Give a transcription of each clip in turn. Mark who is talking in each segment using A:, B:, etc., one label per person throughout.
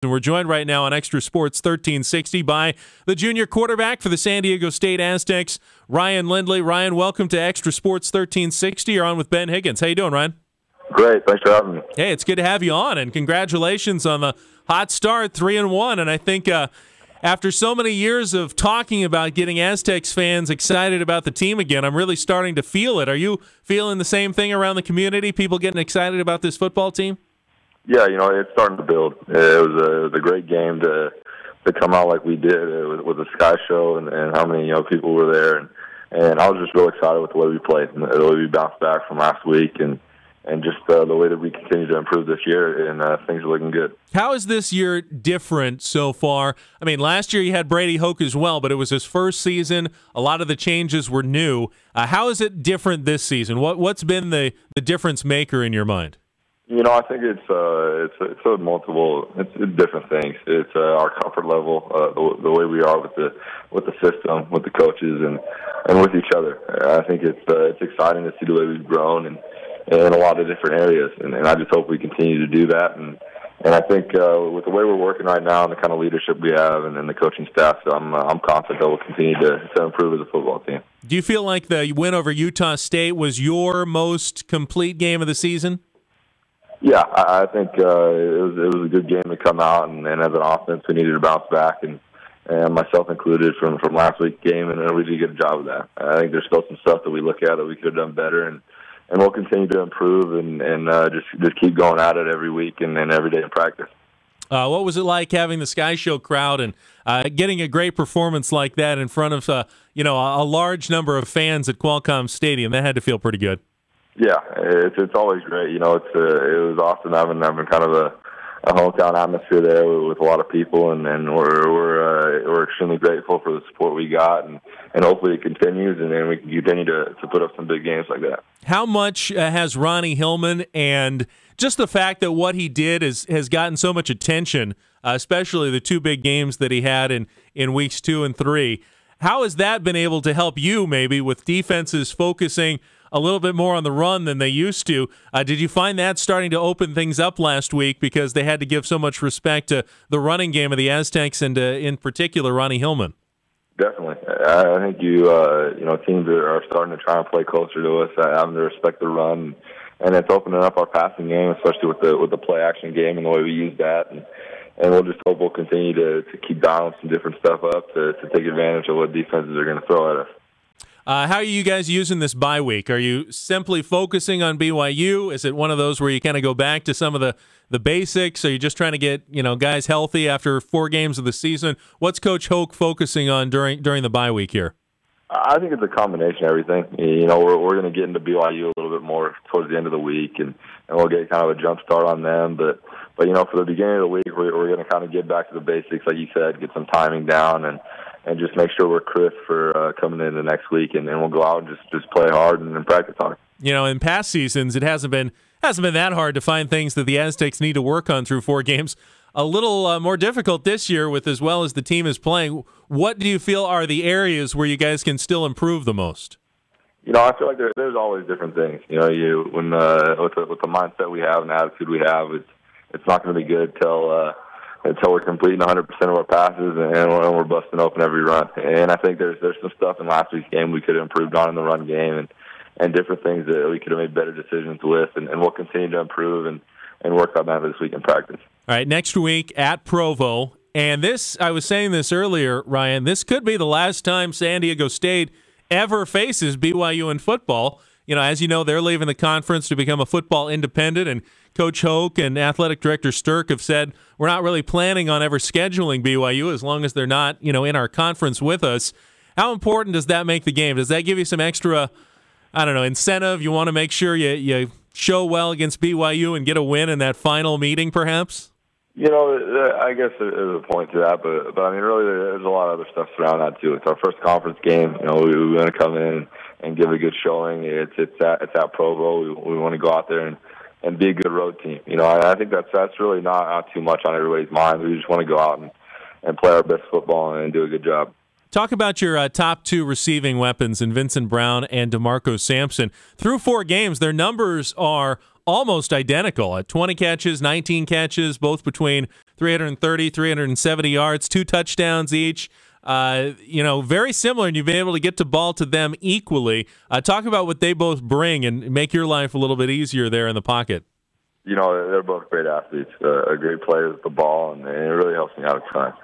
A: And we're joined right now on Extra Sports 1360 by the junior quarterback for the San Diego State Aztecs, Ryan Lindley. Ryan, welcome to Extra Sports 1360. You're on with Ben Higgins. How you doing, Ryan?
B: Great. Thanks for having me.
A: Hey, it's good to have you on, and congratulations on the hot start, 3-1. And I think after so many years of talking about getting Aztecs fans excited about the team again, I'm really starting to feel it. Are you feeling the same thing around the community, people getting excited about this football team?
B: Yeah, it's starting to build. It was a great game to come out like we did with the Sky Show and how many people were there, and I was just real excited with the way we played and the way we bounced back from last week and just the way that we continue to improve this year, and things are looking good.
A: How is this year different so far? I mean, last year you had Brady Hoke as well, but it was his first season. A lot of the changes were new. How is it different this season? What's been the difference maker in your mind?
B: I think it's different things. It's our comfort level, the way we are with the system, with the coaches, and with each other. I think it's exciting to see the way we've grown and in a lot of different areas, and I just hope we continue to do that. And I think with the way we're working right now and the kind of leadership we have and the coaching staff, so I'm confident that we'll continue to improve as a football team.
A: Do you feel like the win over Utah State was your most complete game of the season?
B: Yeah, I think it was a good game to come out, and as an offense, we needed to bounce back, and myself included from last week's game, and we did a good job of that. I think there's still some stuff that we look at that we could have done better, and we'll continue to improve and just keep going at it every week and every day in practice.
A: What was it like having the Sky Show crowd and getting a great performance like that in front of a large number of fans at Qualcomm Stadium? That had to feel pretty good.
B: Yeah, it's always great. It was awesome having kind of a hometown atmosphere there with a lot of people, and we're extremely grateful for the support we got, and hopefully it continues, and then we can continue to put up some big games like that.
A: How much has Ronnie Hillman and just the fact that what he did has gotten so much attention, especially the two big games that he had in weeks 2 and 3, how has that been able to help you maybe with defenses focusing a little bit more on the run than they used to? Did you find that starting to open things up last week because they had to give so much respect to the running game of the Aztecs and in particular Ronnie Hillman?
B: Definitely. I think teams are starting to try and play closer to us, having to respect the run, and it's opening up our passing game, especially with the play action game and the way we use that. And we'll just hope we'll continue to keep dialing some different stuff up to take advantage of what defenses are going to throw at us.
A: How are you guys using this bye week? Are you simply focusing on BYU? Is it one of those where you kind of go back to some of the basics? Are you just trying to get guys healthy after 4 games of the season? What's Coach Hoke focusing on during the bye week here?
B: I think it's a combination of everything. We're going to get into BYU a little bit more towards the end of the week, and we'll get kind of a jump start on them. But for the beginning of the week, we're going to kind of get back to the basics, like you said, get some timing down, and just make sure we're crisp for coming into next week, and then we'll go out and just play hard and practice hard. In
A: past seasons, it hasn't been that hard to find things that the Aztecs need to work on through 4 games. A little more difficult this year with as well as the team is playing. What do you feel are the areas where you guys can still improve the most?
B: I feel like there's always different things. With the mindset we have and attitude we have, it's not going to be good until we're completing 100% of our passes and we're busting open every run. And I think there's some stuff in last week's game we could have improved on in the run game and different things that we could have made better decisions with, and we'll continue to improve and work on that this week in practice.
A: All right, next week at Provo. And this, I was saying this earlier, Ryan, this could be the last time San Diego State ever faces BYU in football. As you know, they're leaving the conference to become a football independent, and Coach Hoke and Athletic Director Stirk have said, we're not really planning on ever scheduling BYU as long as they're not, in our conference with us. How important does that make the game? Does that give you some extra, incentive? You want to make sure you show well against BYU and get a win in that final meeting, perhaps?
B: I guess there's a point to that, but I mean, really, there's a lot of other stuff surrounding that too. It's our first conference game. We want to come in and give a good showing. It's at Provo. We want to go out there and be a good road team. I think that's really not too much on everybody's mind. We just want to go out and play our best football and do a good job.
A: Talk about your top 2 receiving weapons in Vincent Brown and DeMarco Sampson. Through 4 games, their numbers are almost identical at 20 catches, 19 catches, both between 330, 370 yards, 2 touchdowns each. Very similar, and you've been able to get the ball to them equally. Talk about what they both bring and make your life a little bit easier there in the pocket.
B: They're both great athletes, great players with the ball, and it really helps me out a ton.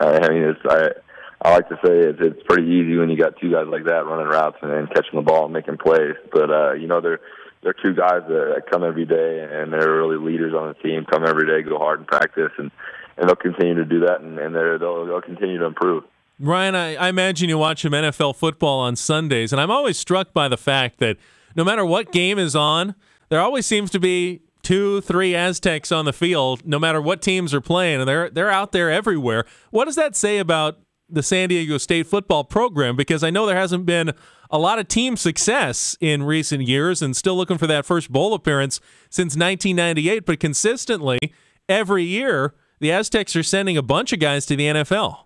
B: I like to say it's pretty easy when you got 2 guys like that running routes and catching the ball and making plays. But they're 2 guys that come every day, and they're really leaders on the team. Come every day, go hard in practice, and they'll continue to do that, and they'll continue to improve.
A: Ryan, I imagine you watch some NFL football on Sundays, and I'm always struck by the fact that no matter what game is on, there always seems to be 2, 3 Aztecs on the field, no matter what teams are playing, and they're out there everywhere. What does that say about the San Diego State football program? Because I know there hasn't been a lot of team success in recent years, and still looking for that first bowl appearance since 1998, but consistently every year the Aztecs are sending a bunch of guys to the NFL.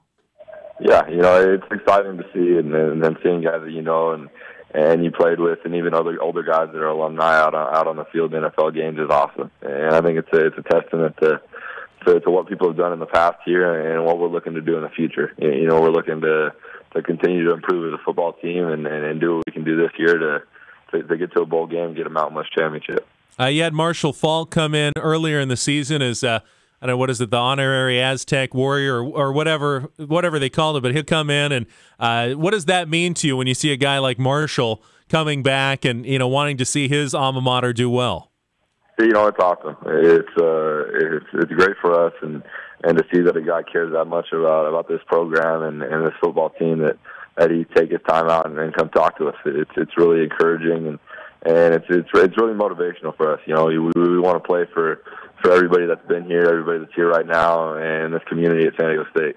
B: Yeah, it's exciting to see, and then seeing guys that and you played with, and even other older guys that are alumni out on the field in NFL games is awesome. And I think it's a testament to what people have done in the past year and what we're looking to do in the future. We're looking to continue to improve as a football team and do what we can do this year to get to a bowl game and get a Mountain West championship.
A: You had Marshall Faulk come in earlier in the season as I don't know, what is it, the honorary Aztec warrior or whatever they called it, but he'll come in. And what does that mean to you when you see a guy like Marshall coming back and, wanting to see his alma mater do well?
B: It's awesome. It's great for us and to see that a guy cares that much about this program and this football team that he take his time out and come talk to us. It's really encouraging and it's really motivational for us. We want to play for everybody that's been here, everybody that's here right now, and this community at San Diego State.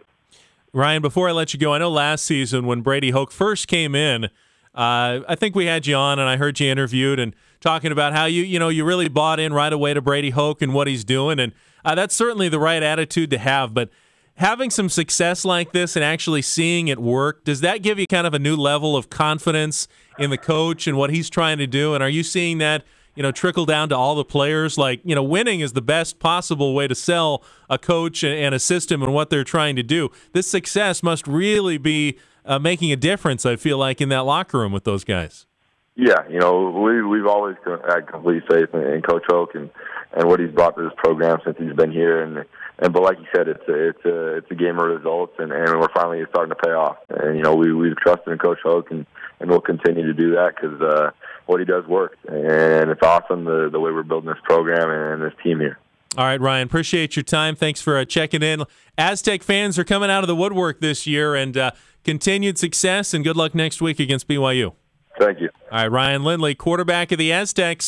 A: Ryan, before I let you go, I know last season when Brady Hoke first came in, I think we had you on and I heard you interviewed and talking about how you really bought in right away to Brady Hoke and what he's doing, and that's certainly the right attitude to have. But having some success like this and actually seeing it work, does that give you kind of a new level of confidence in the coach and what he's trying to do? And are you seeing that trickle down to all the players? Like, winning is the best possible way to sell a coach and a system and what they're trying to do. This success must really be making a difference, I feel like, in that locker room with those guys. Yeah,
B: we've always had complete faith in Coach Hoke and what he's brought to this program since he's been here. But like you said, it's a game of results, and we're finally starting to pay off. And we've trusted in Coach Hoke, and we'll continue to do that because what he does works, and it's awesome the way we're building this program and this team here.
A: All right, Ryan, appreciate your time. Thanks for checking in. Aztec fans are coming out of the woodwork this year, and continued success, and good luck next week against BYU.
B: Thank you.
A: All right, Ryan Lindley, quarterback of the Aztecs.